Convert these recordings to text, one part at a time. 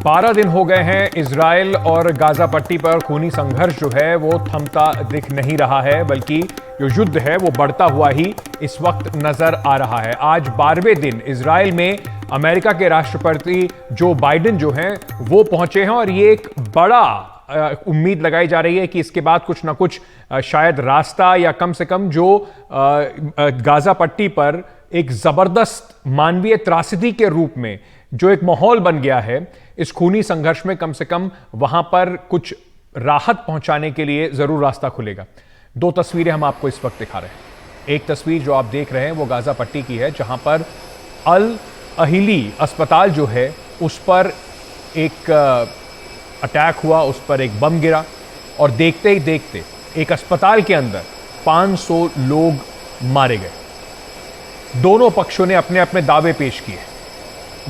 12 दिन हो गए हैं इजराइल और गाजा पट्टी पर खूनी संघर्ष जो है वो थमता दिख नहीं रहा है, बल्कि जो युद्ध है वो बढ़ता हुआ ही इस वक्त नजर आ रहा है। आज 12वें दिन इजराइल में अमेरिका के राष्ट्रपति जो बाइडेन जो हैं वो पहुंचे हैं और ये एक बड़ा उम्मीद लगाई जा रही है कि इसके बाद कुछ ना कुछ शायद रास्ता या कम से कम जो गाजा पट्टी पर एक जबरदस्त मानवीय त्रासदी के रूप में जो एक माहौल बन गया है इस खूनी संघर्ष में, कम से कम वहां पर कुछ राहत पहुंचाने के लिए जरूर रास्ता खुलेगा। दो तस्वीरें हम आपको इस वक्त दिखा रहे हैं। एक तस्वीर जो आप देख रहे हैं वो गाजा पट्टी की है, जहां पर अल अहिली अस्पताल जो है उस पर एक अटैक हुआ, उस पर एक बम गिरा और देखते ही देखते एक अस्पताल के अंदर 500 लोग मारे गए। दोनों पक्षों ने अपने अपने दावे पेश किए।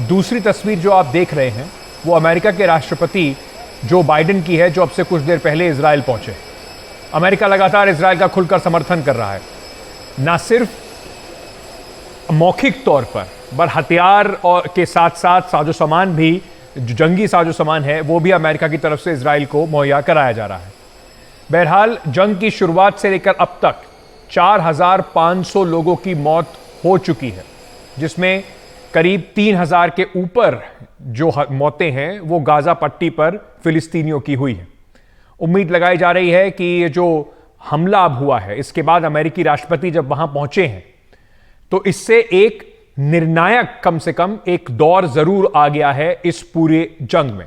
दूसरी तस्वीर जो आप देख रहे हैं वो अमेरिका के राष्ट्रपति जो बाइडेन की है, जो अब से कुछ देर पहले इजराइल पहुंचे। अमेरिका लगातार इजराइल का खुलकर समर्थन कर रहा है, ना सिर्फ मौखिक तौर पर हथियार और के साथ साथ साजो सामान भी, जो जंगी साजो सामान है वो भी अमेरिका की तरफ से इजराइल को मुहैया कराया जा रहा है। बहरहाल जंग की शुरुआत से लेकर अब तक 4500 लोगों की मौत हो चुकी है, जिसमें करीब 3000 के ऊपर जो मौतें हैं वो गाजा पट्टी पर फिलिस्तीनियों की हुई है। उम्मीद लगाई जा रही है कि ये जो हमला अब हुआ है इसके बाद अमेरिकी राष्ट्रपति जब वहां पहुंचे हैं तो इससे एक निर्णायक कम से कम एक दौर जरूर आ गया है इस पूरे जंग में।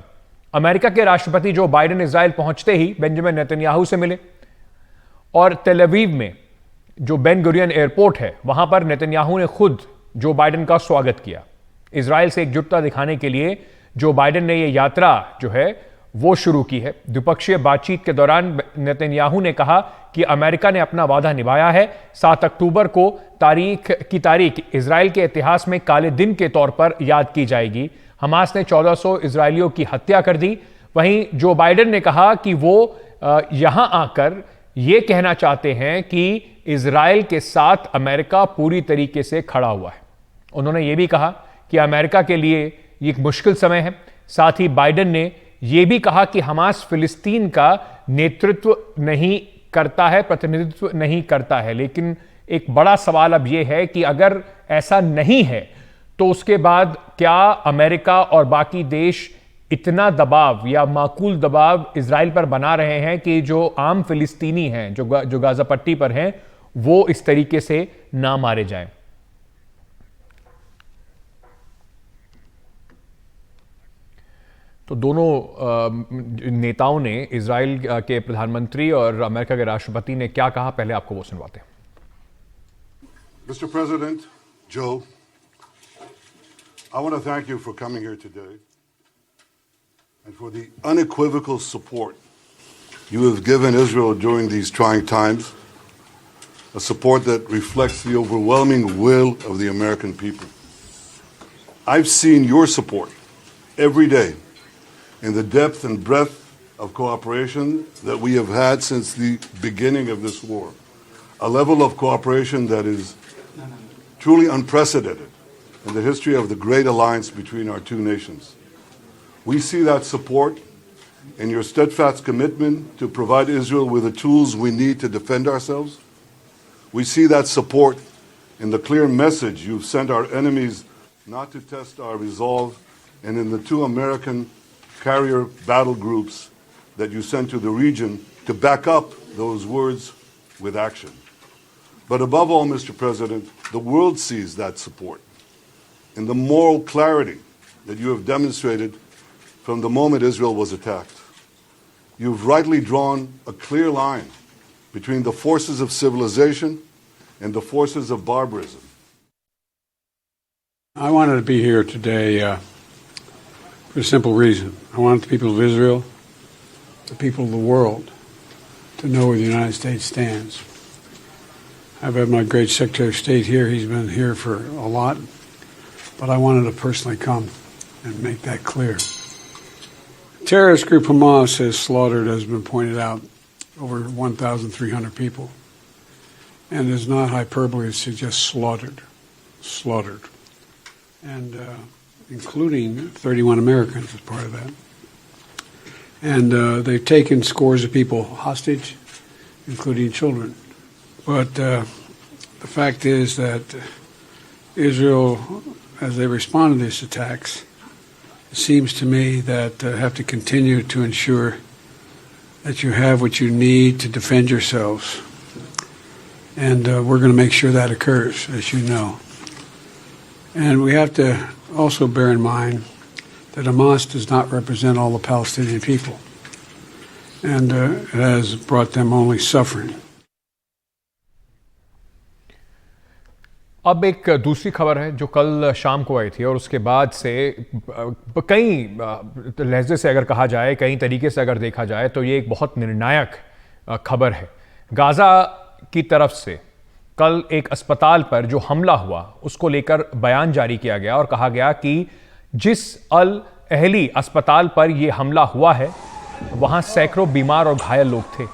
अमेरिका के राष्ट्रपति जो बाइडेन इजराइल पहुंचते ही बेंजामिन नेतन्याहू से मिले और तेल अवीव में जो बेन गुरियन एयरपोर्ट है वहां पर नेतन्याहू ने खुद जो बाइडेन का स्वागत किया। इजराइल से एकजुटता दिखाने के लिए जो बाइडेन ने यह यात्रा जो है वो शुरू की है। द्विपक्षीय बातचीत के दौरान नेतन्याहू ने कहा कि अमेरिका ने अपना वादा निभाया है। 7 अक्टूबर को तारीख इजराइल के इतिहास में काले दिन के तौर पर याद की जाएगी। हमास ने 1400 इजरायलियों की हत्या कर दी। वहीं जो बाइडेन ने कहा कि वो यहां आकर ये कहना चाहते हैं कि इजराइल के साथ अमेरिका पूरी तरीके से खड़ा हुआ है। उन्होंने ये भी कहा कि अमेरिका के लिए ये एक मुश्किल समय है। साथ ही बाइडेन ने यह भी कहा कि हमास फिलिस्तीन का नेतृत्व नहीं करता है, प्रतिनिधित्व नहीं करता है, लेकिन एक बड़ा सवाल अब यह है कि अगर ऐसा नहीं है तो उसके बाद क्या अमेरिका और बाकी देश इतना दबाव या माकूल दबाव इजराइल पर बना रहे हैं कि जो आम फिलिस्तीनी हैं जो गाजा पट्टी पर हैं वो इस तरीके से ना मारे जाएं। तो दोनों नेताओं ने, इजराइल के प्रधानमंत्री और अमेरिका के राष्ट्रपति ने क्या कहा, पहले आपको वो सुनवाते हैं। Mr. President, Joe, I want to thank you for coming here today and for the unequivocal support you have given Israel during these trying times, a support that reflects the overwhelming will of the American people. I've seen your support every day in the depth and breadth of cooperation that we have had since the beginning of this war, a level of cooperation that is truly unprecedented in the history of the great alliance between our two nations. We see that support in your steadfast commitment to provide Israel with the tools we need to defend ourselves. We see that support in the clear message you've sent our enemies not to test our resolve, and in the 2 American carrier battle groups that you sent to the region to back up those words with action. But above all, Mr. President, the world sees that support in the moral clarity that you have demonstrated from the moment Israel was attacked. You've rightly drawn a clear line between the forces of civilization and the forces of barbarism. I wanted to be here today for a simple reason. I want the people of Israel, the people of the world, to know where the United States stands. I've had my great Secretary of State here. He's been here for a lot. But I wanted to personally come and make that clear. Terrorist group Hamas has slaughtered, as has been pointed out, over 1,300 people. And it's not hyperbole to suggest slaughtered. And including 31 Americans as part of that. And they've taken scores of people hostage, including children. But the fact is that Israel, as they respond to these attacks, it seems to me that have to continue to ensure that you have what you need to defend yourselves. And we're going to make sure that occurs, as you know. And we have to also bear in mind that Hamas does not represent all the Palestinian people. And it has brought them only suffering. अब एक दूसरी खबर है जो कल शाम को आई थी और उसके बाद से कई लहजे से अगर कहा जाए, कई तरीके से अगर देखा जाए तो ये एक बहुत निर्णायक खबर है। गाज़ा की तरफ से कल एक अस्पताल पर जो हमला हुआ उसको लेकर बयान जारी किया गया और कहा गया कि जिस अल अहली अस्पताल पर यह हमला हुआ है वहां सैकड़ों बीमार और घायल लोग थे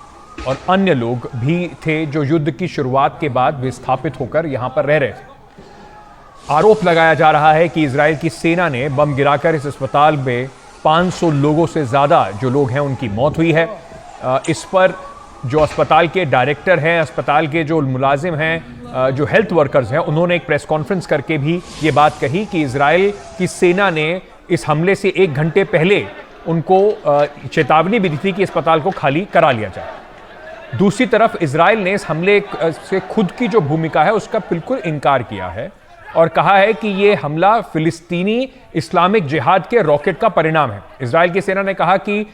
और अन्य लोग भी थे जो युद्ध की शुरुआत के बाद विस्थापित होकर यहां पर रह रहे थे। आरोप लगाया जा रहा है कि इजराइल की सेना ने बम गिराकर इस अस्पताल में 500 लोगों से ज्यादा जो लोग हैं उनकी मौत हुई है। इस पर जो अस्पताल के डायरेक्टर हैं, अस्पताल के जो मुलाजिम हैं, जो हेल्थ वर्कर्स हैं, उन्होंने एक प्रेस कॉन्फ्रेंस करके भी ये बात कही कि इजराइल की सेना ने इस हमले से 1 घंटे पहले उनको चेतावनी भी दी थी कि अस्पताल को खाली करा लिया जाए। दूसरी तरफ इजराइल ने इस हमले से खुद की जो भूमिका है उसका बिल्कुल इनकार किया है और कहा है कि ये हमला फिलिस्तीनी इस्लामिक जिहाद के रॉकेट का परिणाम है। इजराइल की सेना ने कहा कि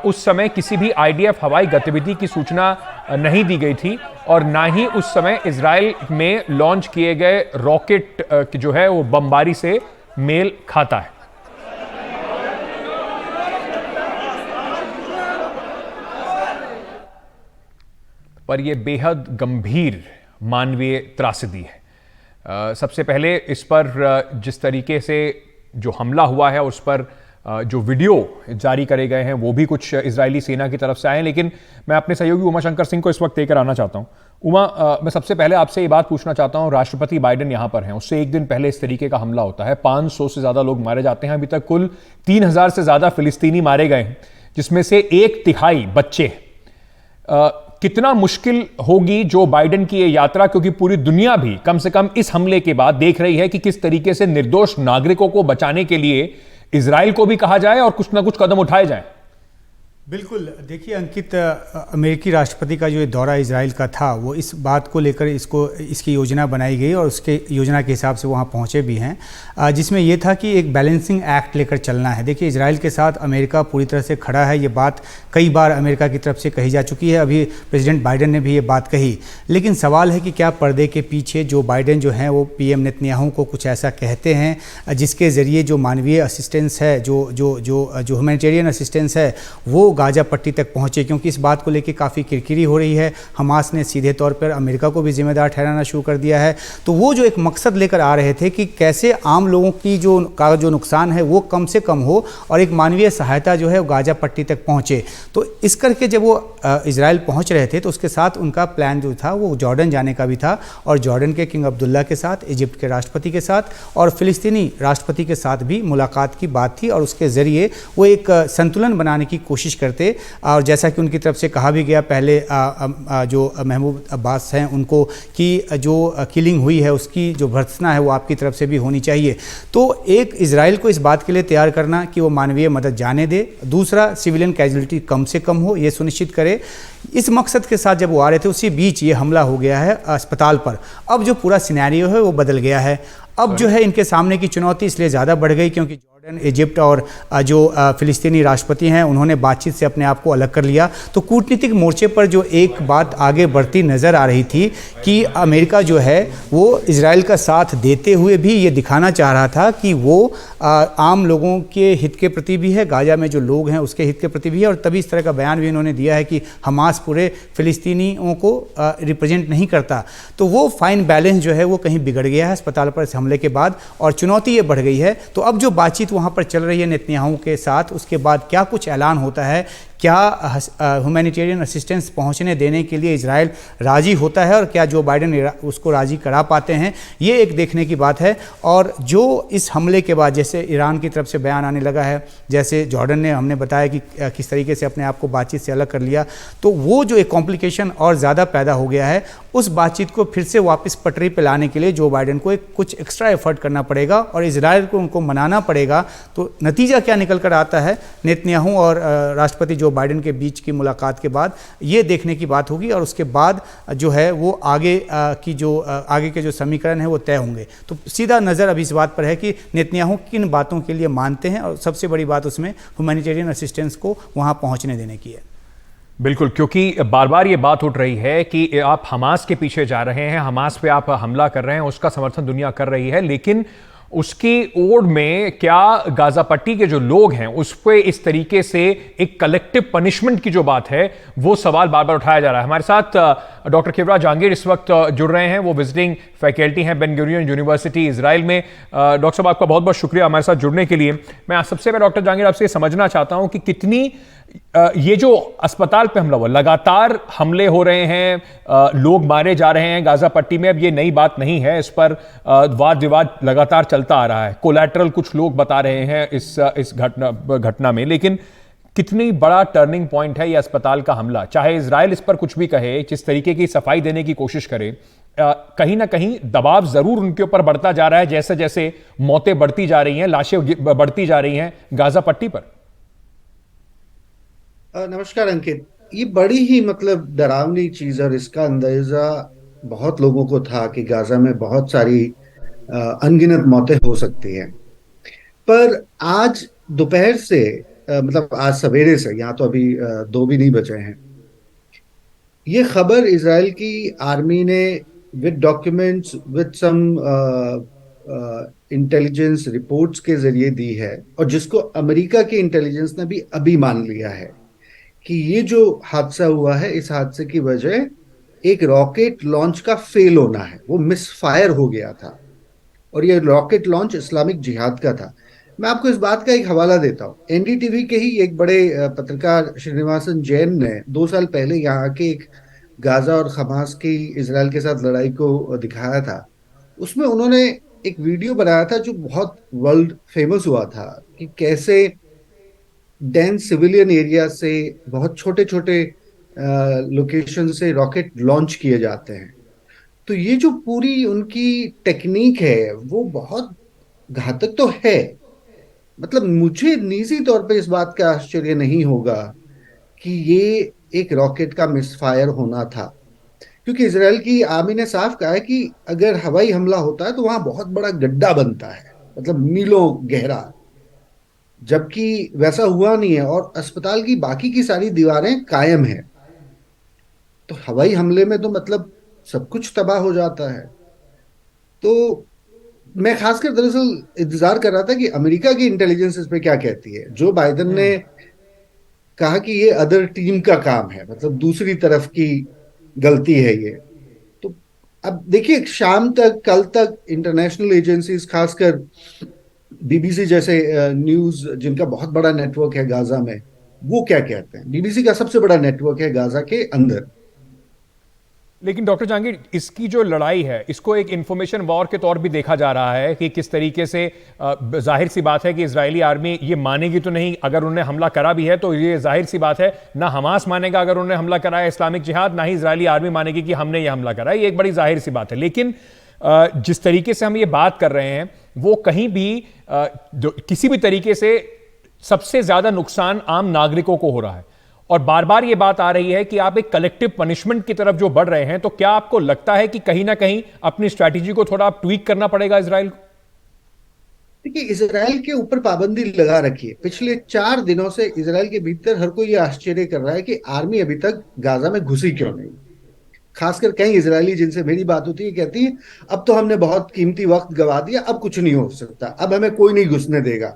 उस समय किसी भी आईडीएफ हवाई गतिविधि की सूचना नहीं दी गई थी और ना ही उस समय इजराइल में लॉन्च किए गए रॉकेट जो है वो बमबारी से मेल खाता है। पर यह बेहद गंभीर मानवीय त्रासदी है। सबसे पहले इस पर जिस तरीके से जो हमला हुआ है उस पर जो वीडियो जारी करे गए हैं वो भी कुछ इजरायली सेना की तरफ से आए हैं, लेकिन मैं अपने सहयोगी उमा शंकर सिंह को इस वक्त लेकर आना चाहता हूं। उमा, मैं सबसे पहले आपसे ये बात पूछना चाहता हूं, राष्ट्रपति बाइडेन यहां पर हैं, उससे 1 दिन पहले इस तरीके का हमला होता है, 500 से ज्यादा लोग मारे जाते हैं, अभी तक कुल 3000 से ज्यादा फिलिस्तीनी मारे गए हैं जिसमें से 1/3 बच्चे हैं। कितना मुश्किल होगी जो बाइडेन की ये यात्रा, क्योंकि पूरी दुनिया भी कम से कम इस हमले के बाद देख रही है कि किस तरीके से निर्दोष नागरिकों को बचाने के लिए इजराइल को भी कहा जाए और कुछ ना कुछ कदम उठाए जाएं। बिल्कुल, देखिए अंकित, अमेरिकी राष्ट्रपति का जो दौरा इजराइल का था वो इस बात को लेकर इसकी योजना बनाई गई और उसके योजना के हिसाब से वहाँ पहुँचे भी हैं, जिसमें ये था कि एक बैलेंसिंग एक्ट लेकर चलना है। देखिए, इजराइल के साथ अमेरिका पूरी तरह से खड़ा है, ये बात कई बार अमेरिका की तरफ से कही जा चुकी है, अभी प्रेसिडेंट बाइडेन ने भी ये बात कही। लेकिन सवाल है कि क्या पर्दे के पीछे जो बाइडेन जो हैं वो पीएम नेतन्याहू को कुछ ऐसा कहते हैं जिसके ज़रिए जो मानवीय असिस्टेंस है, जो ह्यूमैनिटेरियन असिस्टेंस है वो गाजा पट्टी तक पहुंचे, क्योंकि इस बात को लेकर काफ़ी किरकिरी हो रही है। हमास ने सीधे तौर पर अमेरिका को भी जिम्मेदार ठहराना शुरू कर दिया है। तो वो जो एक मकसद लेकर आ रहे थे कि कैसे आम लोगों की जो नुकसान है वो कम से कम हो और एक मानवीय सहायता जो है वो गाजा पट्टी तक पहुंचे। तो इस करके जब वो इजराइल पहुंच रहे थे तो उसके साथ उनका प्लान जो था वो जॉर्डन जाने का भी था और जॉर्डन के किंग अब्दुल्ला के साथ, इजिप्ट के राष्ट्रपति के साथ और फिलिस्तीनी राष्ट्रपति के साथ भी मुलाकात की बात थी और उसके ज़रिए वो एक संतुलन बनाने की कोशिश करते। और जैसा कि उनकी तरफ से कहा भी गया पहले जो महमूद अब्बास हैं उनको कि जो किलिंग हुई है उसकी जो भर्त्सना है वो आपकी तरफ से भी होनी चाहिए। तो एक इजराइल को इस बात के लिए तैयार करना कि वो मानवीय मदद जाने दे, दूसरा सिविलियन कैजुअलिटी कम से कम हो ये सुनिश्चित करे। इस मकसद के साथ जब वो आ रहे थे उसी बीच ये हमला हो गया है अस्पताल पर। अब जो पूरा सिनेरियो है वो बदल गया है। अब जो है इनके सामने की चुनौती इसलिए ज़्यादा बढ़ गई क्योंकि जॉर्डन, इजिप्ट और जो फिलिस्तीनी राष्ट्रपति हैं उन्होंने बातचीत से अपने आप को अलग कर लिया। तो कूटनीतिक मोर्चे पर जो एक बात आगे बढ़ती नज़र आ रही थी कि अमेरिका जो है वो इजराइल का साथ देते हुए भी ये दिखाना चाह रहा था कि वो आम लोगों के हित के प्रति भी है, गाजा में जो लोग हैं उसके हित के प्रति भी है। और तभी इस तरह का बयान भी इन्होंने दिया है कि हमास पूरे फिलिस्तीनियों को रिप्रेजेंट नहीं करता। तो वो फाइन बैलेंस जो है वो कहीं बिगड़ गया है अस्पताल पर इस हमले के बाद और चुनौती ये बढ़ गई है। तो अब जो बातचीत वहाँ पर चल रही है नेतन्याहू के साथ, उसके बाद क्या कुछ ऐलान होता है, क्या ह्यूमैनिटेरियन असिस्टेंस पहुंचने देने के लिए इजराइल राजी होता है और क्या जो बाइडेन उसको राजी करा पाते हैं, ये एक देखने की बात है। और जो इस हमले के बाद जैसे ईरान की तरफ से बयान आने लगा है, जैसे जॉर्डन ने हमने बताया कि किस तरीके से अपने आप को बातचीत से अलग कर लिया, तो वो जो एक कॉम्प्लिकेशन और ज़्यादा पैदा हो गया है, उस बातचीत को फिर से वापस पटरी पे लाने के लिए जो बाइडेन को कुछ एक्स्ट्रा एफर्ट करना पड़ेगा और इजराइल को उनको मनाना पड़ेगा। तो नतीजा क्या निकल कर आता है नेतन्याहू और राष्ट्रपति जो बाइडेन के बीच की मुलाकात के बाद, ये देखने की बात होगी और उसके बाद जो है वो आगे आगे के जो समीकरण है वो तय होंगे। तो सीधा नज़र अभी इस बात पर है कि नेतन्याहू किन बातों के लिए मानते हैं और सबसे बड़ी बात उसमें ह्यूमैनिटेरियन असिस्टेंस को वहाँ पहुँचने देने की है। बिल्कुल, क्योंकि बार बार ये बात उठ रही है कि आप हमास के पीछे जा रहे हैं, हमास पे आप हमला कर रहे हैं, उसका समर्थन दुनिया कर रही है, लेकिन उसकी ओर में क्या गाजा पट्टी के जो लोग हैं उस पर इस तरीके से एक कलेक्टिव पनिशमेंट की जो बात है वो सवाल बार बार उठाया जा रहा है। हमारे साथ डॉक्टर किवरा जहांगीर इस वक्त जुड़ रहे हैं, वो विजिटिंग फैकल्टी हैं बेन गुरियन यूनिवर्सिटी इजराइल में। डॉक्टर साहब, आपका बहुत बहुत शुक्रिया हमारे साथ जुड़ने के लिए। मैं सबसे पहले डॉक्टर जहांगीर आपसे समझना चाहता हूं कि कितनी ये जो अस्पताल पे हमला हुआ, लगातार हमले हो रहे हैं, लोग मारे जा रहे हैं गाजा पट्टी में, अब ये नई बात नहीं है, इस पर वाद विवाद लगातार चलता आ रहा है। कोलैटरल कुछ लोग बता रहे हैं इस घटना में, लेकिन कितनी बड़ा टर्निंग पॉइंट है ये अस्पताल का हमला। चाहे इजराइल इस पर कुछ भी कहे, जिस तरीके की सफाई देने की कोशिश करे, कहीं ना कहीं दबाव जरूर उनके ऊपर बढ़ता जा रहा है, जैसे जैसे मौतें बढ़ती जा रही हैं, लाशें बढ़ती जा रही हैं गाजा पट्टी पर। नमस्कार अंकित, ये बड़ी ही मतलब डरावनी चीज और इसका अंदाजा बहुत लोगों को था कि गाजा में बहुत सारी अनगिनत मौतें हो सकती हैं। पर आज दोपहर से मतलब आज सवेरे से, यहाँ तो अभी 2 भी नहीं बचे हैं, ये खबर इजराइल की आर्मी ने with documents with some intelligence reports के जरिए दी है, और जिसको अमेरिका के इंटेलिजेंस ने भी अभी मान लिया है कि ये जो हादसा हुआ है, इस हादसे की वजह एक रॉकेट लॉन्च का फेल होना है। वो मिसफायर हो गया था और ये रॉकेट लॉन्च इस्लामिक जिहाद का था। मैं आपको इस बात का एक हवाला देता हूँ। एनडीटीवी के ही एक बड़े पत्रकार श्रीनिवासन जैन ने 2 साल पहले यहाँ के एक गाजा और हमास की इजराइल के साथ लड़ाई को दिखाया था। उसमें उन्होंने एक वीडियो बनाया था जो बहुत वर्ल्ड फेमस हुआ था कि कैसे डेंस सिविलियन एरिया से बहुत छोटे छोटे लोकेशन से रॉकेट लॉन्च किए जाते हैं। तो ये जो पूरी उनकी टेक्निक है वो बहुत घातक तो है। मतलब मुझे निजी तौर पे इस बात का आश्चर्य नहीं होगा कि ये एक रॉकेट का मिसफायर होना था, क्योंकि इजराइल की आर्मी ने साफ कहा है कि अगर हवाई हमला होता है तो वहां बहुत बड़ा गड्ढा बनता है, मतलब मीलों गहरा, जबकि वैसा हुआ नहीं है और अस्पताल की बाकी की सारी दीवारें कायम हैं। तो हवाई हमले में तो मतलब सब कुछ तबाह हो जाता है। तो मैं खासकर दरअसल इंतजार कर रहा था कि अमेरिका की इंटेलिजेंस इस पे क्या कहती है। जो बाइडेन ने कहा कि ये अदर टीम का काम है, मतलब दूसरी तरफ की गलती है ये। तो अब देखिए, शाम तक, कल तक इंटरनेशनल एजेंसीज, खासकर बीबीसी जैसे न्यूज जिनका बहुत बड़ा नेटवर्क है गाजा में, वो क्या कहते हैं। बीबीसी का सबसे बड़ा नेटवर्क है गाजा के अंदर। लेकिन डॉक्टर जहांगीर, इसकी जो लड़ाई है इसको एक इंफॉर्मेशन वॉर के तौर भी देखा जा रहा है कि किस तरीके से जाहिर सी बात है कि इजरायली आर्मी ये मानेगी तो नहीं अगर उन्होंने हमला करा भी है, तो ये जाहिर सी बात है ना हमास मानेगा अगर उन्होंने हमला करा है इस्लामिक जिहाद, ना ही इजरायली आर्मी मानेगी कि हमने ये हमला करा है। ये एक बड़ी जाहिर सी बात है। लेकिन जिस तरीके से हम ये बात कर रहे हैं वो कहीं भी किसी भी तरीके से सबसे ज्यादा नुकसान आम नागरिकों को हो रहा है, और बार बार ये बात आ रही है कि आप एक कलेक्टिव पनिशमेंट की तरफ जो बढ़ रहे हैं। तो क्या आपको लगता है कि कहीं ना कहीं अपनी स्ट्रैटेजी को थोड़ा आप ट्वीक करना पड़ेगा इजराइल को? देखिए, इजराइल के ऊपर पाबंदी लगा रखी है। पिछले 4 दिनों से इजराइल के भीतर हर कोई ये आश्चर्य कर रहा है कि आर्मी अभी तक गाजा में घुसी क्यों नहीं। खासकर कई इजरायली जिनसे मेरी बात होती है कहती है अब तो हमने बहुत कीमती वक्त गवा दिया, अब कुछ नहीं हो सकता, अब हमें कोई नहीं घुसने देगा।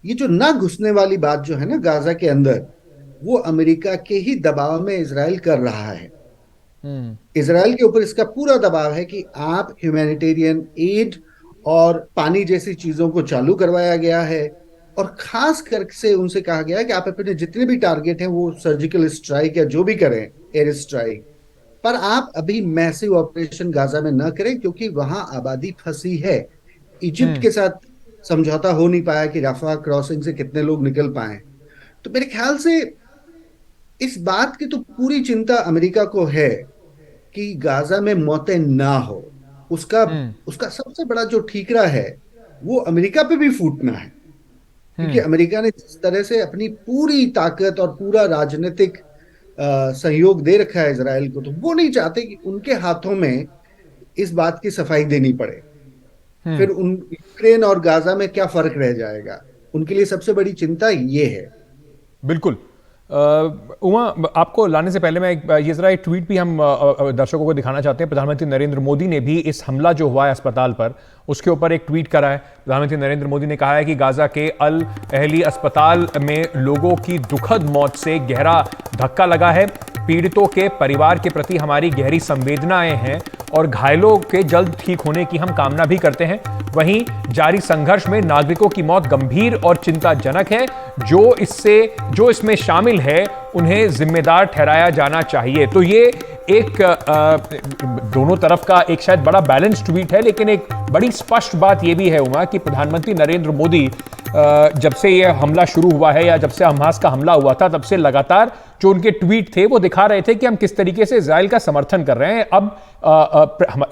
ये जो ना घुसने वाली बात जो है ना गाजा के अंदर, वो अमेरिका के ही दबाव में इजराइल कर रहा है। इजराइल के ऊपर इसका पूरा दबाव है कि आप ह्यूमैनिटेरियन एड और पानी जैसी चीजों को चालू करवाया गया है, और खास करके से उनसे कहा गया है कि आप अपने जितने भी टारगेट हैं वो सर्जिकल स्ट्राइक या जो भी करें, एयर स्ट्राइक, पर आप अभी मैसिव ऑपरेशन गाजा में न करें क्योंकि वहां आबादी फंसी है। इजिप्ट के साथ समझौता हो नहीं पाया कि रफा क्रॉसिंग से कितने लोग निकल पाए। तो मेरे ख्याल से इस बात की तो पूरी चिंता अमेरिका को है कि गाजा में मौतें ना हो। उसका उसका सबसे बड़ा जो ठीकरा है वो अमेरिका पे भी फूटना है, क्योंकि अमेरिका ने जिस तरह से अपनी पूरी ताकत और पूरा राजनीतिक सहयोग दे रखा है इजराइल को, तो वो नहीं चाहते कि उनके हाथों में इस बात की सफाई देनी पड़े। फिर उन यूक्रेन और गाजा में क्या फर्क रह जाएगा, उनके लिए सबसे बड़ी चिंता ये है। बिल्कुल। उमा, आपको लाने से पहले मैं ये जरा एक ट्वीट भी हम दर्शकों को दिखाना चाहते हैं। प्रधानमंत्री नरेंद्र मोदी ने भी इस हमला जो हुआ है अस्पताल पर, उसके ऊपर एक ट्वीट करा है। प्रधानमंत्री नरेंद्र मोदी ने कहा है कि गाजा के अल अहली अस्पताल में लोगों की दुखद मौत से गहरा धक्का लगा है। पीड़ितों के परिवार के प्रति हमारी गहरी संवेदनाएं हैं और घायलों के जल्द ठीक होने की हम कामना भी करते हैं। वहीं जारी संघर्ष में नागरिकों की मौत गंभीर और चिंताजनक है। जो इसमें शामिल है उन्हें जिम्मेदार ठहराया जाना चाहिए। तो ये एक दोनों तरफ का एक शायद बड़ा बैलेंस ट्वीट है, लेकिन एक बड़ी स्पष्ट बात यह भी है उमा कि प्रधानमंत्री नरेंद्र मोदी जब से ये हमला शुरू हुआ है या जब से हमास का हमला हुआ था, तब से लगातार जो उनके ट्वीट थे वो दिखा रहे थे कि हम किस तरीके से इजराइल का समर्थन कर रहे हैं। अब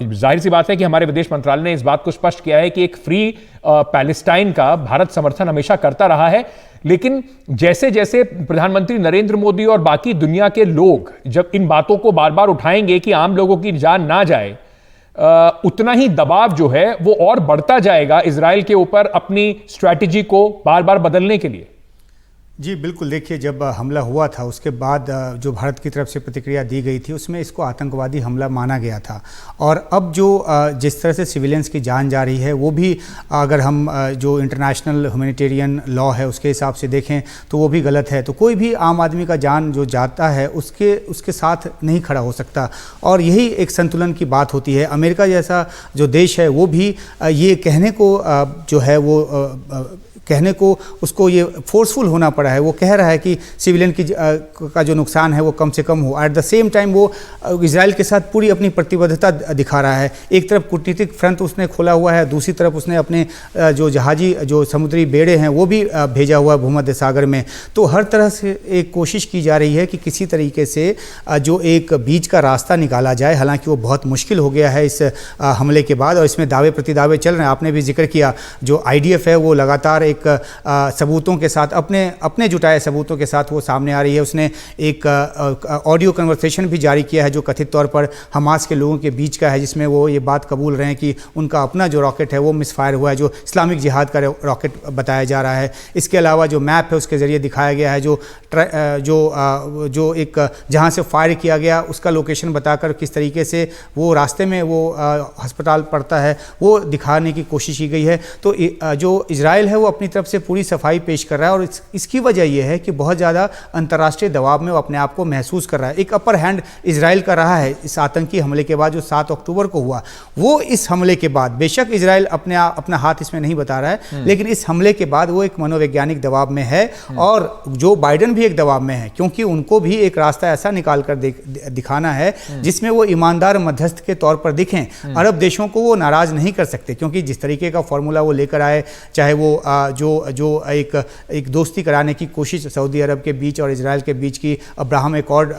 जाहिर सी बात है कि हमारे विदेश मंत्रालय ने इस बात को स्पष्ट किया है कि एक फ्री पैलेस्टाइन का भारत समर्थन हमेशा करता रहा है। लेकिन जैसे जैसे प्रधानमंत्री नरेंद्र मोदी और बाकी दुनिया के लोग जब इन बातों को बार बार उठाएंगे कि आम लोगों की जान ना जाए, उतना ही दबाव जो है वो और बढ़ता जाएगा इजराइल के ऊपर अपनी स्ट्रैटेजी को बार बार बदलने के लिए। जी बिल्कुल। देखिए, जब हमला हुआ था उसके बाद जो भारत की तरफ से प्रतिक्रिया दी गई थी उसमें इसको आतंकवादी हमला माना गया था। और अब जो जिस तरह से सिविलियंस की जान जा रही है वो भी, अगर हम जो इंटरनेशनल ह्यूमैनिटेरियन लॉ है उसके हिसाब से देखें तो वो भी गलत है। तो कोई भी आम आदमी का जान जो जाता है उसके साथ नहीं खड़ा हो सकता। और यही एक संतुलन की बात होती है। अमेरिका जैसा जो देश है वो भी ये कहने को जो है वो कहने को उसको ये फोर्सफुल होना पड़ा है। वो कह रहा है कि सिविलियन का जो नुकसान है वो कम से कम हो। एट द सेम टाइम वो इजराइल के साथ पूरी अपनी प्रतिबद्धता दिखा रहा है। एक तरफ कूटनीतिक फ्रंट उसने खोला हुआ है, दूसरी तरफ उसने अपने जो जहाजी जो समुद्री बेड़े हैं वो भी भेजा हुआ है भूमध्य सागर में। तो हर तरह से एक कोशिश की जा रही है कि किसी तरीके से जो एक बीच का रास्ता निकाला जाए। हालांकि वो बहुत मुश्किल हो गया है इस हमले के बाद, और इसमें दावे प्रतिदावे चल रहे हैं। आपने भी जिक्र किया, जो IDF है वो लगातार एक सबूतों के साथ अपने जुटाए सबूतों के साथ वो सामने आ रही है। उसने एक ऑडियो कन्वर्सेशन भी जारी किया है जो कथित तौर पर हमास के लोगों के बीच का है, जिसमें वो ये बात कबूल रहे हैं कि उनका अपना जो रॉकेट है वो मिसफायर हुआ है, जो इस्लामिक जिहाद का रॉकेट बताया जा रहा है। इसके अलावा जो मैप है उसके ज़रिए दिखाया गया है जो एक जहाँ से फायर किया गया उसका लोकेशन बताकर किस तरीके से वो रास्ते में वो अस्पताल पड़ता है वो दिखाने की कोशिश की गई है। तो जो इजराइल है वो अपनी तरफ से पूरी सफाई पेश कर रहा है, और इसकी वजह यह है कि बहुत ज़्यादा अंतर्राष्ट्रीय दबाव में वो अपने आप को महसूस कर रहा है। एक अपर हैंड इजराइल का रहा है इस आतंकी हमले के बाद जो 7 अक्टूबर को हुआ। वो इस हमले के बाद, बेशक इजराइल अपना हाथ इसमें नहीं बता रहा है, लेकिन इस हमले के बाद वो एक मनोवैज्ञानिक दबाव में है, और जो बाइडेन भी एक दबाव में है, क्योंकि उनको भी एक रास्ता ऐसा निकाल कर दिखाना है जिसमें वो ईमानदार मध्यस्थ के तौर पर दिखें। अरब देशों को वो नाराज नहीं कर सकते, क्योंकि जिस तरीके का फॉर्मूला वो लेकर आए, चाहे वो जो एक दोस्ती कराने की कोशिश सऊदी अरब के बीच और इजराइल के बीच की, अब्राहम एकॉर्ड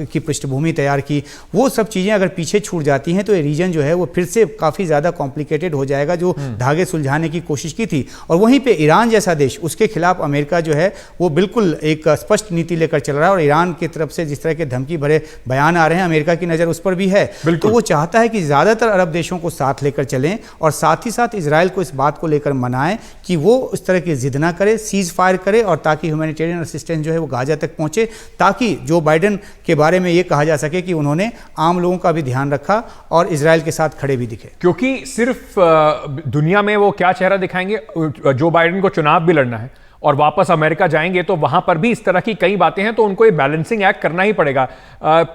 की पृष्ठभूमि तैयार की, वो सब चीज़ें अगर पीछे छूट जाती हैं तो ये रीजन जो है वो फिर से काफ़ी ज़्यादा कॉम्प्लिकेटेड हो जाएगा, जो धागे सुलझाने की कोशिश की थी। और वहीं पे ईरान जैसा देश, उसके खिलाफ अमेरिका जो है वो बिल्कुल एक स्पष्ट नीति लेकर चल रहा है, और ईरान की तरफ से जिस तरह के धमकी भरे बयान आ रहे हैं, अमेरिका की नज़र उस पर भी है। तो वो चाहता है कि ज़्यादातर अरब देशों को साथ लेकर चलें, और साथ ही साथ इजराइल को इस बात को लेकर मनाएं कि वो उस तरह की जिद ना करे, सीज फायर करे, और ताकि ह्यूमैनिटेरियन असिस्टेंस जो है वो गाजा तक पहुंचे, ताकि जो बाइडेन के बारे में ये कहा जा सके कि उन्होंने आम लोगों का भी ध्यान रखा और इजराइल के साथ खड़े भी दिखे। क्योंकि सिर्फ दुनिया में वो क्या चेहरा दिखाएंगे, जो बाइडेन को चुनाव भी लड़ना है, और वापस अमेरिका जाएंगे तो वहां पर भी इस तरह की कई बातें हैं, तो उनको ये बैलेंसिंग एक्ट करना ही पड़ेगा।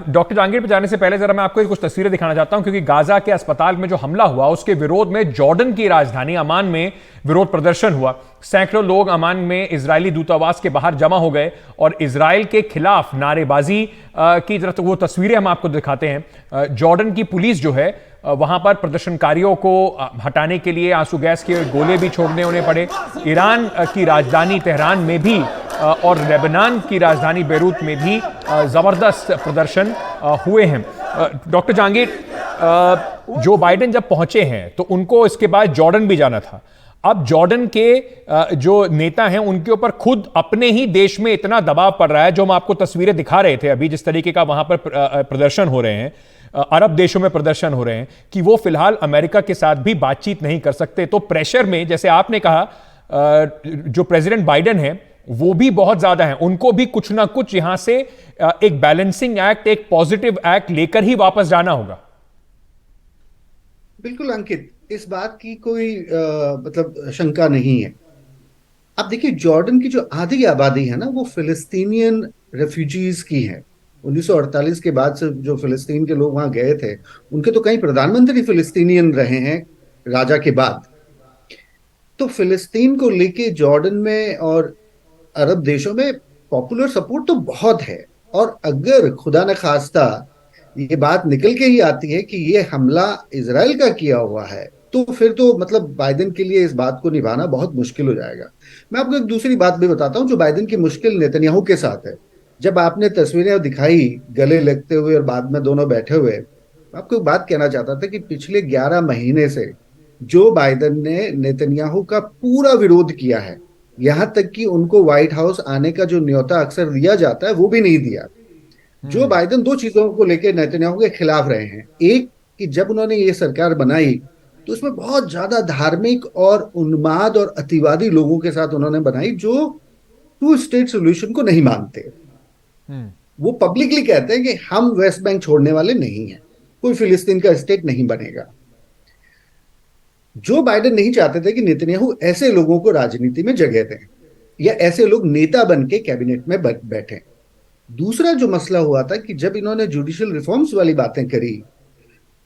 डॉक्टर जहांगीर पे जाने से पहले जरा मैं आपको कुछ तस्वीरें दिखाना चाहता हूं, क्योंकि गाजा के अस्पताल में जो हमला हुआ उसके विरोध में जॉर्डन की राजधानी अमान में विरोध प्रदर्शन हुआ। सैकड़ों लोग अमान में इजरायली दूतावास के बाहर जमा हो गए और इजराइल के खिलाफ नारेबाजी की तरफ वो तस्वीरें हम आपको दिखाते हैं। जॉर्डन की पुलिस जो है वहां पर प्रदर्शनकारियों को हटाने के लिए आंसू गैस के गोले भी छोड़ने होने पड़े। ईरान की राजधानी तेहरान में भी और लेबनान की राजधानी बेरूत में भी जबरदस्त प्रदर्शन हुए हैं। डॉक्टर जहांगीर, जो बाइडेन जब पहुंचे हैं तो उनको इसके बाद जॉर्डन भी जाना था। अब जॉर्डन के जो नेता हैं उनके ऊपर खुद अपने ही देश में इतना दबाव पड़ रहा है, जो हम आपको तस्वीरें दिखा रहे थे अभी, जिस तरीके का वहां पर प्रदर्शन हो रहे हैं, अरब देशों में प्रदर्शन हो रहे हैं, कि वो फिलहाल अमेरिका के साथ भी बातचीत नहीं कर सकते। तो प्रेशर में, जैसे आपने कहा, जो प्रेसिडेंट बाइडेन है वो भी बहुत ज्यादा है, उनको भी कुछ ना कुछ यहां से एक बैलेंसिंग एक्ट, एक पॉजिटिव एक्ट लेकर ही वापस जाना होगा। बिल्कुल अंकित, इस बात की कोई मतलब शंका नहीं है। अब देखिए, जॉर्डन की जो आधी आबादी है ना, वो फिलिस्तीनियन रेफ्यूजीज की है। 1948 के बाद से जो फिलिस्तीन के लोग वहां गए थे, उनके तो कई प्रधानमंत्री फिलिस्तीनियन रहे हैं राजा के बाद। तो फिलिस्तीन को लेके जॉर्डन में और अरब देशों में पॉपुलर सपोर्ट तो बहुत है। और अगर खुदा न खास्ता ये बात निकल के ही आती है कि ये हमला इजराइल का किया हुआ है, तो फिर तो मतलब बाइडेन के लिए इस बात को निभाना बहुत मुश्किल हो जाएगा। मैं आपको एक दूसरी बात भी बताता हूं जो बाइडेन की मुश्किल नेतन्याहू के साथ है। जब आपने तस्वीरें दिखाई गले लगते हुए और बाद में दोनों बैठे हुए, मैं आपको एक बात कहना चाहता था कि पिछले 11 महीने से जो बाइडेन ने नेतन्याहू का पूरा विरोध किया है, यहां तक कि उनको व्हाइट हाउस आने का जो न्योता अक्सर दिया जाता है वो भी नहीं दिया। जो बाइडेन दो चीजों को लेकर नेतन्याहू के खिलाफ रहे हैं। एक, कि जब उन्होंने ये सरकार बनाई तो उसमें बहुत ज्यादा धार्मिक और उन्माद और अतिवादी लोगों के साथ उन्होंने बनाई, जो 2 स्टेट सोल्यूशन को नहीं मानते। वो पब्लिकली कहते हैं कि हम वेस्ट बैंक छोड़ने वाले नहीं हैं, कोई फिलिस्तीन का स्टेट नहीं बनेगा। जो बाइडेन नहीं चाहते थे कि नेतन्याहू ऐसे लोगों को राजनीति में जगह दें या ऐसे लोग नेता बन के कैबिनेट में बैठे। दूसरा जो मसला हुआ था कि जब इन्होंने जुडिशियल रिफॉर्म्स वाली बातें करी,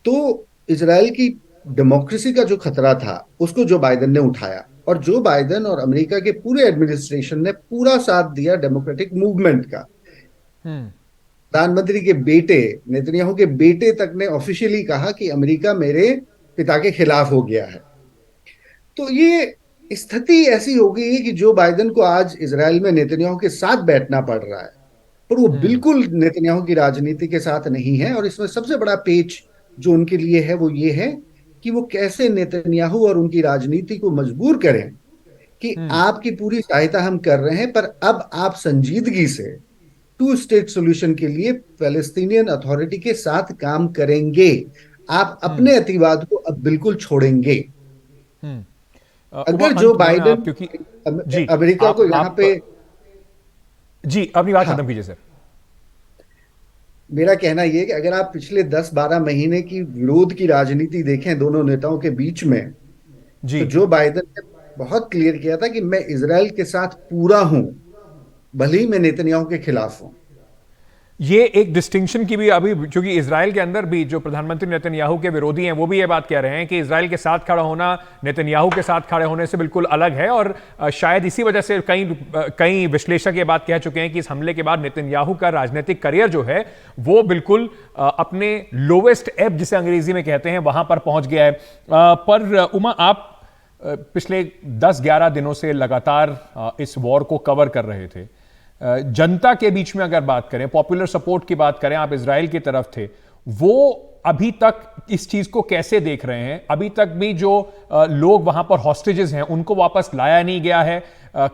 तो इजराइल की डेमोक्रेसी का जो खतरा था उसको जो बाइडेन ने उठाया। और जो बाइडेन और अमेरिका के पूरे एडमिनिस्ट्रेशन ने पूरा साथ दिया डेमोक्रेटिक मूवमेंट का। प्रधानमंत्री के बेटे, नेतन्याहू के बेटे तक ने ऑफिशियली कहा कि अमेरिका मेरे पिता के खिलाफ हो गया है। तो ये स्थिति ऐसी हो गई है कि जो बाइडेन को आज इजराइल में नेतन्याहू के साथ बैठना पड़ रहा है, पर वो बिल्कुल नेतन्याहू की राजनीति के साथ नहीं है। और इसमें सबसे बड़ा पेच जो उनके लिए है वो ये है कि वो कैसे नेतन्याहू और उनकी राजनीति को मजबूर करें कि आपकी पूरी सहायता हम कर रहे हैं, पर अब आप संजीदगी से 2 स्टेट सोल्यूशन के लिए पैलेस्टीनियन अथॉरिटी के साथ काम करेंगे। आप अपने अतिवाद को अब बिल्कुल छोड़ेंगे। अगर जो बाइडेन क्योंकि अमेरिका को यहाँ पे, जी अपनी बात खत्म कीजिए सर। मेरा कहना यह कि अगर आप पिछले 10-12 महीने की विरोध की राजनीति देखें दोनों नेताओं के बीच में, तो जो बाइडेन ने बहुत क्लियर किया था कि मैं इजराइल के साथ पूरा हूं, भले ही मैं नेतन्याहू के खिलाफ हूं। ये एक डिस्टिंक्शन की भी अभी, क्योंकि इजराइल के अंदर भी जो प्रधानमंत्री नेतन्याहू के विरोधी हैं वो भी ये बात कह रहे हैं कि इजराइल के साथ खड़ा होना नेतन्याहू के साथ खड़े होने से बिल्कुल अलग है। और शायद इसी वजह से कई विश्लेषक ये बात कह चुके हैं कि इस हमले के बाद नेतन्याहू का राजनीतिक करियर जो है वो बिल्कुल अपने लोवेस्ट एब, जिसे अंग्रेजी में कहते हैं, वहां पर पहुंच गया है। पर उमा, आप पिछले 10-11 दिनों से लगातार इस वॉर को कवर कर रहे थे। जनता के बीच में अगर बात करें, पॉपुलर सपोर्ट की बात करें, आप इजराइल की तरफ थे, वो अभी तक इस चीज को कैसे देख रहे हैं? अभी तक भी जो लोग वहां पर हॉस्टेजेस हैं उनको वापस लाया नहीं गया है।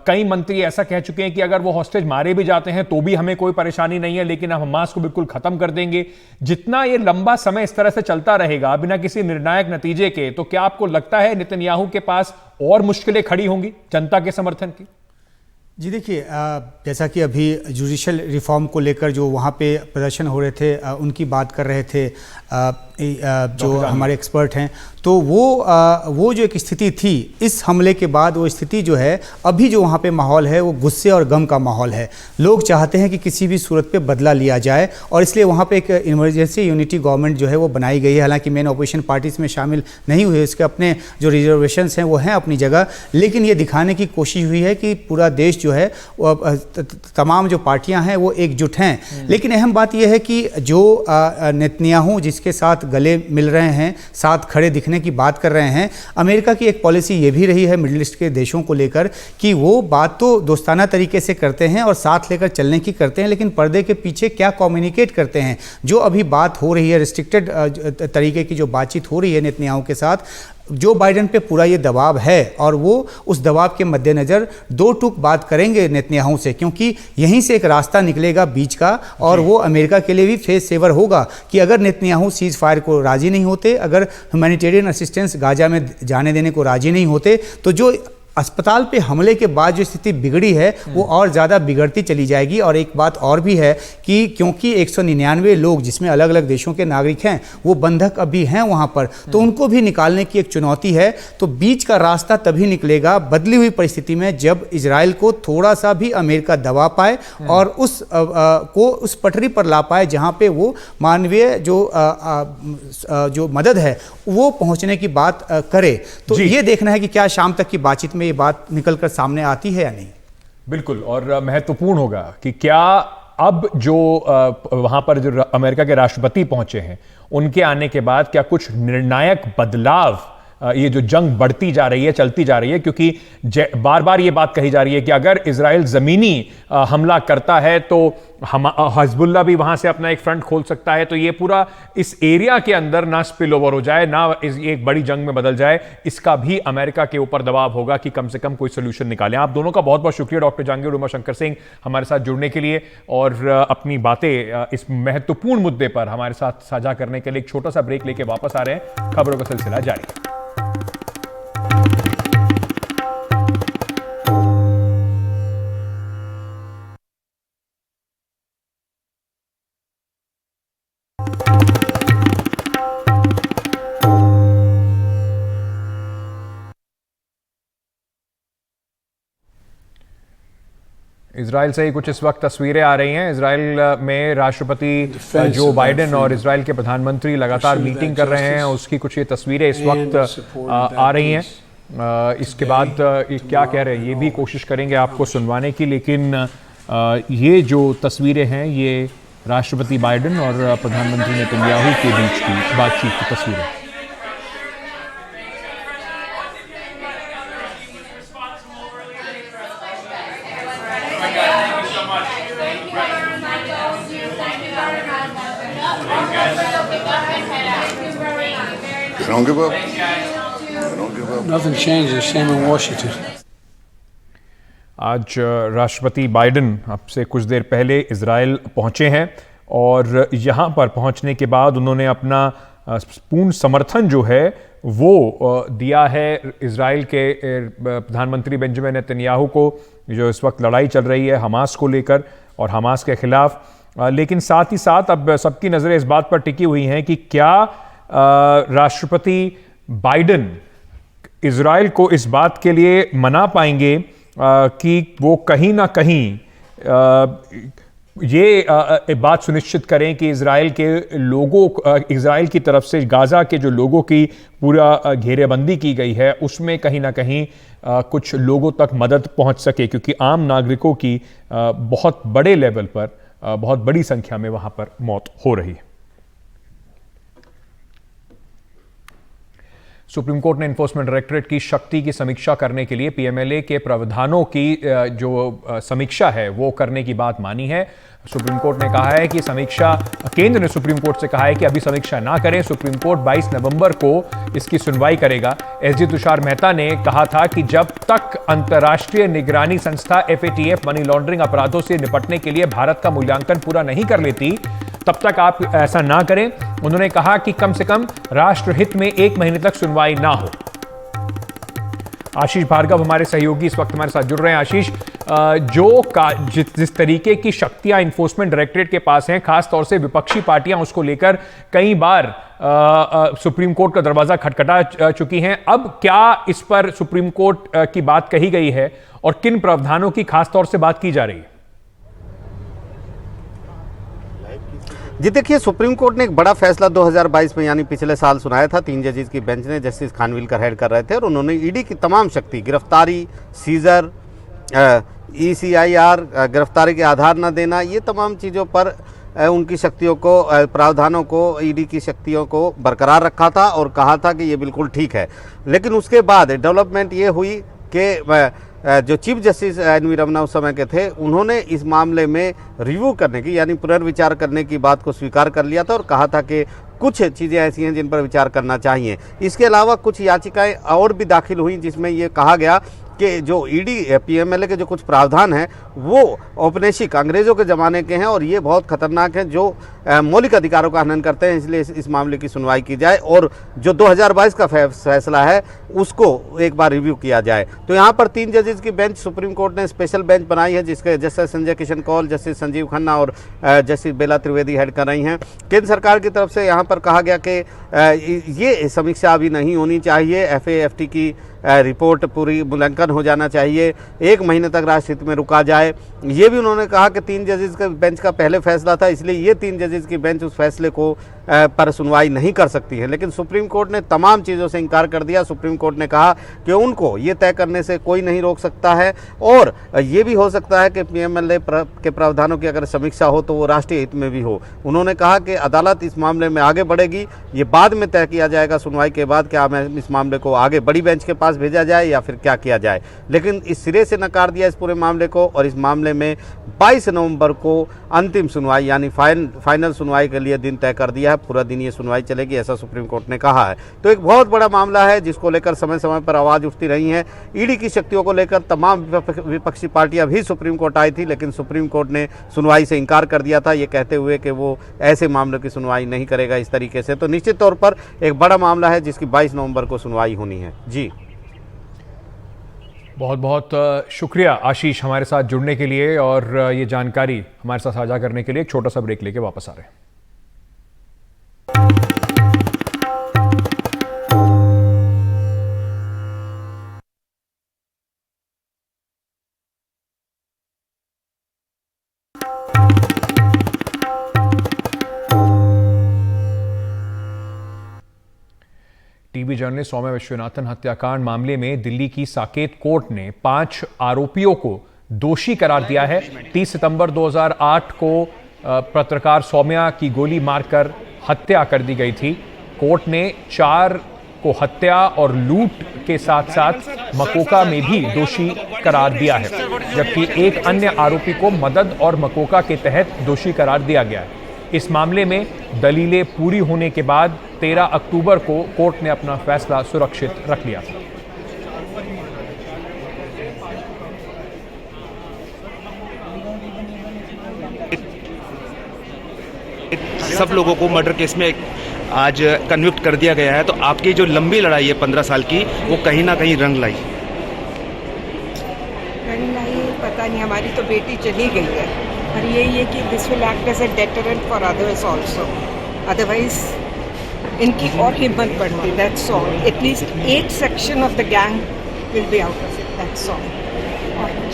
कई मंत्री ऐसा कह चुके हैं कि अगर वो हॉस्टेज मारे भी जाते हैं तो भी हमें कोई परेशानी नहीं है, लेकिन हम हमास को बिल्कुल खत्म कर देंगे। जितना ये लंबा समय इस तरह से चलता रहेगा बिना किसी निर्णायक नतीजे के, तो क्या आपको लगता है नेतन्याहू के पास और मुश्किलें खड़ी होंगी जनता के समर्थन की? जी देखिए, जैसा कि अभी जुडिशल रिफॉर्म को लेकर जो वहाँ पे प्रदर्शन हो रहे थे उनकी बात कर रहे थे जो हमारे एक्सपर्ट हैं, तो तो वो जो एक स्थिति थी इस हमले के बाद, वो स्थिति जो है अभी जो वहाँ पे माहौल है वो गुस्से और गम का माहौल है। लोग चाहते हैं कि किसी भी सूरत पे बदला लिया जाए और इसलिए वहाँ पे एक इमरजेंसी यूनिटी गवर्नमेंट जो है वो बनाई गई है। हालांकि मेन ऑपोजिशन पार्टी इसमें शामिल नहीं हुए, इसके अपने जो रिजर्वेशंस हैं वो हैं अपनी जगह, लेकिन ये दिखाने की कोशिश हुई है कि पूरा देश जो है तमाम जो पार्टियां हैं वो एकजुट हैं। लेकिन अहम बात यह है कि जो नेतन्याहू जिसके साथ गले मिल रहे हैं, साथ खड़े दिखने की बात कर रहे हैं, अमेरिका की एक पॉलिसी ये भी रही है मिडिल ईस्ट के देशों को लेकर कि वो बात तो दोस्ताना तरीके से करते हैं और साथ लेकर चलने की करते हैं, लेकिन पर्दे के पीछे क्या कम्युनिकेट करते हैं। जो अभी बात हो रही है, रिस्ट्रिक्टेड तरीके की जो बातचीत हो रही है नेतन्याहू के साथ, जो बाइडेन पे पूरा ये दबाव है और वो उस दबाव के मद्देनज़र दो टूक बात करेंगे नेतन्याहू से, क्योंकि यहीं से एक रास्ता निकलेगा बीच का और वो अमेरिका के लिए भी फेस सेवर होगा कि अगर नेतन्याहू सीज़ फायर को राज़ी नहीं होते, अगर ह्यूमैनिटेरियन असिस्टेंस गाजा में जाने देने को राज़ी नहीं होते, तो जो अस्पताल पे हमले के बाद जो स्थिति बिगड़ी है वो और ज़्यादा बिगड़ती चली जाएगी। और एक बात और भी है कि क्योंकि 199 लोग जिसमें अलग अलग देशों के नागरिक हैं वो बंधक अभी हैं वहाँ पर, तो उनको भी निकालने की एक चुनौती है। तो बीच का रास्ता तभी निकलेगा बदली हुई परिस्थिति में जब इजराइल को थोड़ा सा भी अमेरिका दबा पाए और उस पटरी पर ला पाए जहाँ पे वो मानवीय जो मदद है वो पहुँचने की बात करे। तो ये देखना है कि क्या शाम तक की बातचीत में ये बात निकलकर सामने आती है या नहीं। बिल्कुल, और महत्वपूर्ण होगा कि क्या अब जो वहां पर जो अमेरिका के राष्ट्रपति पहुंचे हैं उनके आने के बाद क्या कुछ निर्णायक बदलाव, ये जो जंग बढ़ती जा रही है, चलती जा रही है, क्योंकि बार बार ये बात कही जा रही है कि अगर इजराइल जमीनी हमला करता है तो हिजबुल्लाह भी वहां से अपना एक फ्रंट खोल सकता है, तो ये पूरा इस एरिया के अंदर ना स्पिल ओवर हो जाए, ना एक बड़ी जंग में बदल जाए, इसका भी अमेरिका के ऊपर दबाव होगा कि कम से कम कोई सोल्यूशन निकालें। आप दोनों का बहुत बहुत शुक्रिया, डॉक्टर जहांगीर उमाशंकर सिंह, हमारे साथ जुड़ने के लिए और अपनी बातें इस महत्वपूर्ण मुद्दे पर हमारे साथ साझा करने के लिए। एक छोटा सा ब्रेक लेके वापस आ रहे हैं, खबरों का सिलसिला जारी है। इजराइल से ही कुछ इस वक्त तस्वीरें आ रही हैं। इजराइल में राष्ट्रपति जो बाइडेन और इजराइल के प्रधानमंत्री लगातार मीटिंग कर रहे हैं, उसकी कुछ ये तस्वीरें इस वक्त आ रही हैं। इसके बाद क्या कह रहे हैं ये भी कोशिश करेंगे आपको सुनवाने की, लेकिन ये जो तस्वीरें हैं ये राष्ट्रपति बाइडेन और प्रधानमंत्री नेतन्याहू के बीच की बातचीत की तस्वीरें। They don't give up. They don't give up. Nothing changes. Same in Washington. आज राष्ट्रपति बाइडेन अब से कुछ देर पहले इजराइल पहुंचे हैं और यहाँ पर पहुंचने के बाद उन्होंने अपना पूर्ण समर्थन जो है वो दिया है इजराइल के प्रधानमंत्री बेंजामिन नेतन्याहू को, जो इस वक्त लड़ाई चल रही है हमास को लेकर और हमास के खिलाफ। लेकिन साथ ही साथ अब सबकी नज़रें इस बात पर टिकी हुई हैं कि क्या राष्ट्रपति बाइडेन इजराइल को इस बात के लिए मना पाएंगे कि वो कहीं ना कहीं ये बात सुनिश्चित करें कि इजराइल के लोगों, इजराइल की तरफ से गाजा के जो लोगों की पूरा घेरेबंदी की गई है उसमें कहीं ना कहीं कुछ लोगों तक मदद पहुंच सके, क्योंकि आम नागरिकों की बहुत बड़े लेवल पर, बहुत बड़ी संख्या में वहां पर मौत हो रही है। सुप्रीम कोर्ट ने एनफोर्समेंट डायरेक्टरेट की शक्ति की समीक्षा करने के लिए पीएमएलए के प्रावधानों की जो समीक्षा है वो करने की बात मानी है। सुप्रीम कोर्ट ने कहा है कि समीक्षा, केंद्र ने सुप्रीम कोर्ट से कहा है कि अभी समीक्षा ना करें, सुप्रीम कोर्ट 22 नवंबर को इसकी सुनवाई करेगा। एसजी तुषार मेहता ने कहा था कि जब तक अंतर्राष्ट्रीय निगरानी संस्था FATF मनी लॉन्ड्रिंग अपराधों से निपटने के लिए भारत का मूल्यांकन पूरा नहीं कर लेती तब तक आप ऐसा ना करें। उन्होंने कहा कि कम से कम राष्ट्रहित में 1 महीने तक सुनवाई ना हो। आशीष भार्गव हमारे सहयोगी इस वक्त हमारे साथ जुड़ रहे हैं। आशीष, जिस तरीके की शक्तियां इन्फोर्समेंट डायरेक्टरेट के पास हैं, खास तौर से विपक्षी पार्टियां उसको लेकर कई बार सुप्रीम कोर्ट का दरवाजा खटखटा चुकी हैं, अब क्या इस पर सुप्रीम कोर्ट की बात कही गई है और किन प्रावधानों की खास तौर से बात की जा रही है? जी देखिए, सुप्रीम कोर्ट ने एक बड़ा फैसला 2022 में यानी पिछले साल सुनाया था। 3 जजेस की बेंच ने, जस्टिस खानविलकर हेड कर रहे थे, और उन्होंने ईडी की तमाम शक्ति, गिरफ्तारी, सीजर, ECIR, गिरफ्तारी के आधार न देना, ये तमाम चीज़ों पर उनकी शक्तियों को, प्रावधानों को, ईडी की शक्तियों को बरकरार रखा था और कहा था कि ये बिल्कुल ठीक है। लेकिन उसके बाद डेवलपमेंट ये हुई कि जो चीफ जस्टिस NV रमन्ना उस समय के थे, उन्होंने इस मामले में रिव्यू करने की यानी पुनर्विचार करने की बात को स्वीकार कर लिया था और कहा था कि कुछ चीज़ें ऐसी हैं जिन पर विचार करना चाहिए। इसके अलावा कुछ याचिकाएं और भी दाखिल हुई जिसमें ये कहा गया कि जो ईडी PMLA के जो कुछ प्रावधान हैं वो औपनिवेशिक अंग्रेज़ों के ज़माने के हैं और ये बहुत खतरनाक हैं, जो मौलिक अधिकारों का हनन करते हैं। इसलिए इस मामले की सुनवाई की जाए और जो 2022 का फैसला है उसको एक बार रिव्यू किया जाए। तो यहाँ पर 3 जजेस की बेंच सुप्रीम कोर्ट ने स्पेशल बेंच बनाई है, जिसके जस्टिस संजय किशन कौल, जस्टिस संजीव खन्ना और जस्टिस बेला त्रिवेदी हेड कर रही हैं। केंद्र सरकार की तरफ से यहाँ पर कहा गया कि ये समीक्षा अभी नहीं होनी चाहिए, FAFT की रिपोर्ट पूरी मूल्यांकन हो जाना चाहिए, 1 महीने तक राष्ट्रहित में रुका जाए। ये भी उन्होंने कहा कि 3 जजेस के बेंच का पहले फैसला था, इसलिए ये 3 जजेस की बेंच उस फैसले को पर सुनवाई नहीं कर सकती है। लेकिन सुप्रीम कोर्ट ने तमाम चीज़ों से इनकार कर दिया। सुप्रीम कोर्ट ने कहा कि उनको ये तय करने से कोई नहीं रोक सकता है और ये भी हो सकता है कि PMLA के प्रावधानों की अगर समीक्षा हो तो वो राष्ट्रीय हित में भी हो। उन्होंने कहा कि अदालत इस मामले में आगे बढ़ेगी, ये बाद में तय किया जाएगा सुनवाई के बाद, क्या इस मामले को आगे बड़ी बेंच के पास भेजा जाए या फिर क्या किया जाए। लेकिन इस सिरे से नकार दिया इस पूरे मामले को और इस मामले में 22 नवंबर को अंतिम सुनवाई यानी फाइनल सुनवाई के लिए दिन तय कर दिया है। पूरा दिन ये सुनवाई चलेगी, ऐसा सुप्रीम कोर्ट ने कहा है। तो एक बहुत बड़ा मामला है जिसको लेकर समय समय पर आवाज़ उठती रही है। ईडी की शक्तियों को लेकर तमाम विपक्षी पार्टियां भी सुप्रीम कोर्ट आई थी, लेकिन सुप्रीम कोर्ट ने सुनवाई से इनकार कर दिया था, ये कहते हुए कि वो ऐसे मामलों की सुनवाई नहीं करेगा इस तरीके से। तो निश्चित तौर पर एक बड़ा मामला है जिसकी 22 नवंबर को सुनवाई होनी है। जी बहुत बहुत शुक्रिया आशीष हमारे साथ जुड़ने के लिए और ये जानकारी हमारे साथ साझा करने के लिए। एक छोटा सा ब्रेक लेके वापस आ रहे हैं। टीवी जर्नलिस्ट सौम्या विश्वनाथन हत्याकांड मामले में दिल्ली की साकेत कोर्ट ने 5 आरोपियों को दोषी करार दिया है। 30 सितंबर 2008 को पत्रकार सौम्या की गोली मारकर हत्या कर दी गई थी। कोर्ट ने 4 को हत्या और लूट के साथ साथ मकोका में भी दोषी करार दिया है, जबकि एक अन्य आरोपी को मदद और मकोका के तहत दोषी करार दिया गया है। इस मामले में दलीलें पूरी होने के बाद 13 अक्टूबर को कोर्ट ने अपना फैसला सुरक्षित रख लिया था। सब लोगों को मर्डर केस में आज कन्विक्ट कर दिया गया है। तो आपकी जो लंबी लड़ाई है 15 साल की, वो कहीं ना कहीं रंग लाई पता नहीं। हमारी तो बेटी चली गई है और यही है कि this will act as a deterrent for others also. Otherwise इनकी और हिम्मत बढ़ती, that's all. At least 8 section of the gang will be out of it, that's all.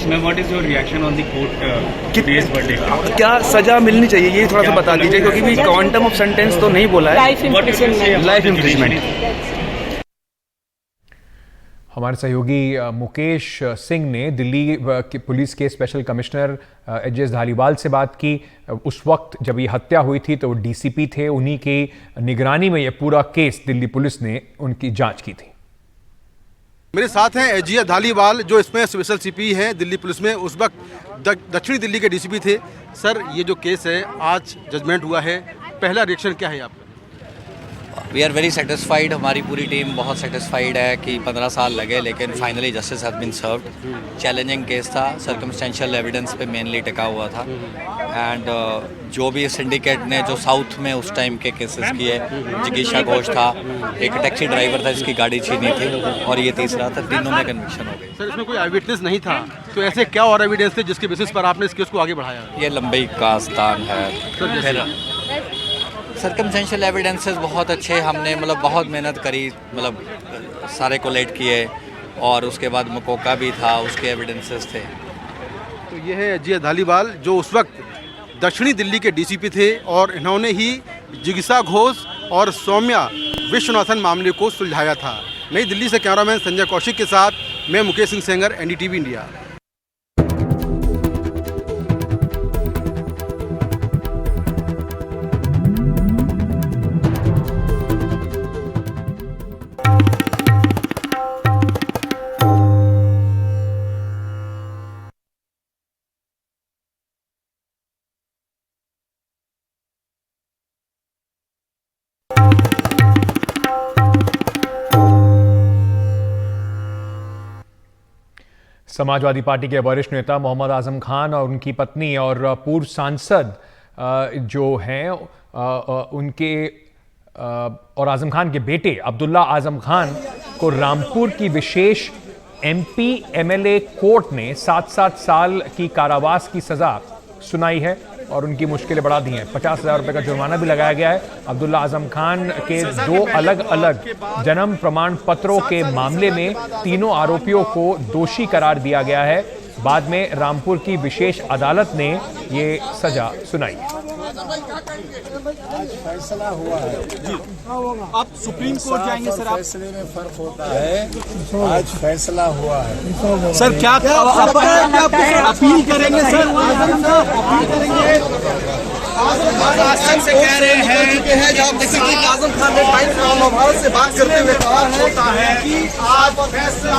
Ma'am, what is your reaction on the court case verdict? क्या सजा मिलनी चाहिए ये थोड़ा सा बता दीजिए, क्योंकि भी क्वांटम ऑफ सेंटेंस तो नहीं बोला है। Life imprisonment. Life imprisonment. हमारे सहयोगी मुकेश सिंह ने दिल्ली की पुलिस के स्पेशल कमिश्नर एच.एस. धालीवाल से बात की। उस वक्त जब ये हत्या हुई थी तो वो DCP थे, उन्हीं की निगरानी में ये पूरा केस दिल्ली पुलिस ने उनकी जांच की थी। मेरे साथ हैं एच.एस. धालीवाल, जो इसमें स्पेशल CP हैं दिल्ली पुलिस में, उस वक्त दक्षिणी दिल्ली के DCP थे। सर, ये जो केस है आज जजमेंट हुआ है, पहला रिएक्शन क्या है आपका? वी आर वेरी सेटिस्फाइड, हमारी पूरी टीम बहुत सेटिस्फाइड है कि 15 साल लगे लेकिन finally justice has been served. Challenging case था, सर्कमस्टेंशियल एविडेंस पे मेनली टिका हुआ था एंड जो भी सिंडिकेट ने जो साउथ में उस टाइम के केसेस किए, जिगीशा घोष था, एक टैक्सी ड्राइवर था जिसकी गाड़ी छीनी थी और ये तीसरा था, तीनों में कन्विक्शन हो गई। सर इसमें कोई आई विटनेस नहीं था, तो ऐसे क्या और एविडेंस थे जिसके बेसिस पर आपने इस केस को आगे बढ़ाया? ये लंबी कास्तान है। सर्कमस्टेंशियल एविडेंसेस बहुत अच्छे, हमने मतलब बहुत मेहनत करी, मतलब सारे कोलेट किए और उसके बाद मकोका भी था, उसके एविडेंसेस थे। तो ये है एजीए धालीवाल जो उस वक्त दक्षिणी दिल्ली के डीसीपी थे और इन्होंने ही जिगीशा घोष और सौम्या विश्वनाथन मामले को सुलझाया था। नई दिल्ली से कैमरामैन संजय कौशिक के साथ मैं Mukesh Singh Sengar, NDTV India. Samajwadi party के वरिष्ठ नेता मोहम्मद आजम खान और उनकी पत्नी और पूर्व सांसद जो हैं उनके और आजम खान के बेटे अब्दुल्ला आजम खान को रामपुर की विशेष एमपी एमएलए कोर्ट ने 7-7 साल की कारावास की सजा सुनाई है और उनकी मुश्किलें बढ़ा दी हैं। 50,000 रुपए का जुर्माना भी लगाया गया है। अब्दुल्ला आजम खान के 2 अलग अलग जन्म प्रमाण पत्रों के मामले में तीनों आरोपियों को दोषी करार दिया गया है। बाद में रामपुर की विशेष अदालत ने ये सजा सुनाई। फैसला हुआ है अब सुप्रीम कोर्ट जाएंगे सर, फैसले में फर्क होता है। आज फैसला हुआ है सर, क्या अपील करेंगे सर? अपील करेंगे से कह रहे हैं जब आजम खान ने टाइम्स ऑफ भारत से बात करते हुए कहा है कि आज फैसला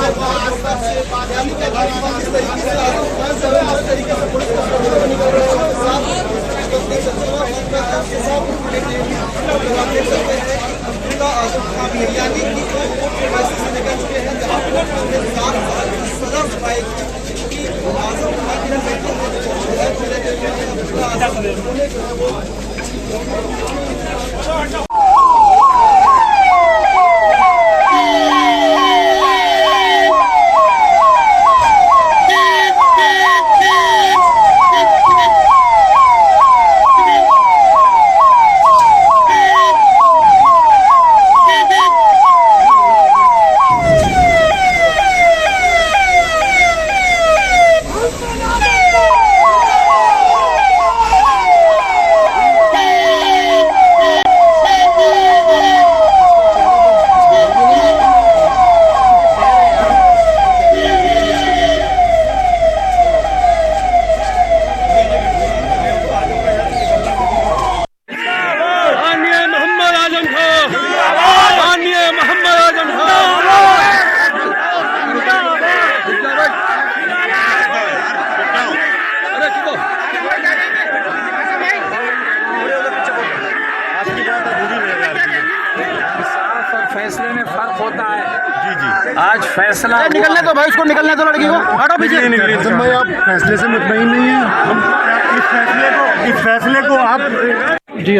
फैसले में फर्क होता है। जी जी, आज फैसला निकलने दो भाई, उसको निकलने दो, लड़की को हटो पीछे। निकलिए भाई, आप फैसले से मुतमईन नहीं है? इस फैसले को आप जी